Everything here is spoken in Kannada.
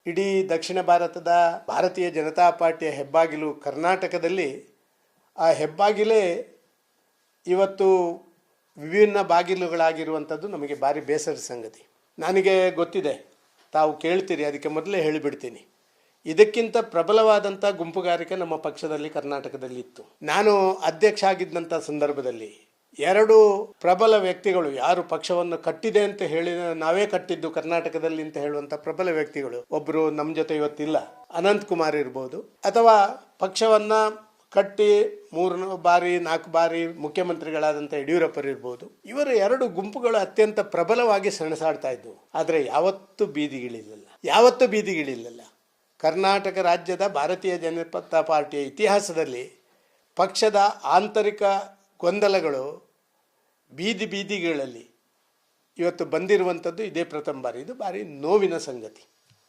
ಇಡೀ ದಕ್ಷಿಣ ಭಾರತದ ಭಾರತೀಯ ಜನತಾ ಪಾರ್ಟಿಯ ಹೆಬ್ಬಾಗಿಲು ಕರ್ನಾಟಕದಲ್ಲಿ ಆ ಹೆಬ್ಬಾಗಿಲೇ ಇವತ್ತು ವಿಭಿನ್ನ ಬಾಗಿಲುಗಳಾಗಿರುವಂಥದ್ದು ನಮಗೆ ಭಾರಿ ಬೇಸರದ ಸಂಗತಿ. ನನಗೆ ಗೊತ್ತಿದೆ, ತಾವು ಕೇಳ್ತೀರಿ, ಅದಕ್ಕೆ ಮೊದಲೇ ಹೇಳಿಬಿಡ್ತೀನಿ. ಇದಕ್ಕಿಂತ ಪ್ರಬಲವಾದಂಥ ಗುಂಪುಗಾರಿಕೆ ನಮ್ಮ ಪಕ್ಷದಲ್ಲಿ ಕರ್ನಾಟಕದಲ್ಲಿ ಇತ್ತು. ನಾನು ಅಧ್ಯಕ್ಷ ಆಗಿದ್ದಂಥ ಸಂದರ್ಭದಲ್ಲಿ 2 ಪ್ರಬಲ ವ್ಯಕ್ತಿಗಳು, ಯಾರು ಪಕ್ಷವನ್ನು ಕಟ್ಟಿದೆ ಅಂತ ಹೇಳಿ ನಾವೇ ಕಟ್ಟಿದ್ದು ಕರ್ನಾಟಕದಲ್ಲಿ ಅಂತ ಹೇಳುವಂಥ ಪ್ರಬಲ ವ್ಯಕ್ತಿಗಳು, ಒಬ್ಬರು ನಮ್ಮ ಜೊತೆ ಇವತ್ತಿಲ್ಲ, ಅನಂತಕುಮಾರ್ ಇರ್ಬೋದು, ಅಥವಾ ಪಕ್ಷವನ್ನ ಕಟ್ಟಿ 3 ಬಾರಿ 4 ಬಾರಿ ಮುಖ್ಯಮಂತ್ರಿಗಳಾದಂಥ ಯಡಿಯೂರಪ್ಪರಿರ್ಬೋದು. ಇವರು 2 ಗುಂಪುಗಳು ಅತ್ಯಂತ ಪ್ರಬಲವಾಗಿ ಸೆಣಸಾಡ್ತಾ ಇದ್ವು. ಆದರೆ ಯಾವತ್ತೂ ಬೀದಿಗಿಳಿಲಿಲ್ಲ. ಕರ್ನಾಟಕ ರಾಜ್ಯದ ಭಾರತೀಯ ಜನತಾ ಪಾರ್ಟಿಯ ಇತಿಹಾಸದಲ್ಲಿ ಪಕ್ಷದ ಆಂತರಿಕ ಗೊಂದಲಗಳು ಬೀದಿಗಳಲ್ಲಿ ಇವತ್ತು ಬಂದಿರುವಂಥದ್ದು ಇದೇ ಪ್ರಥಮ ಬಾರಿ. ಇದು ಭಾರಿ ನೋವಿನ ಸಂಗತಿ.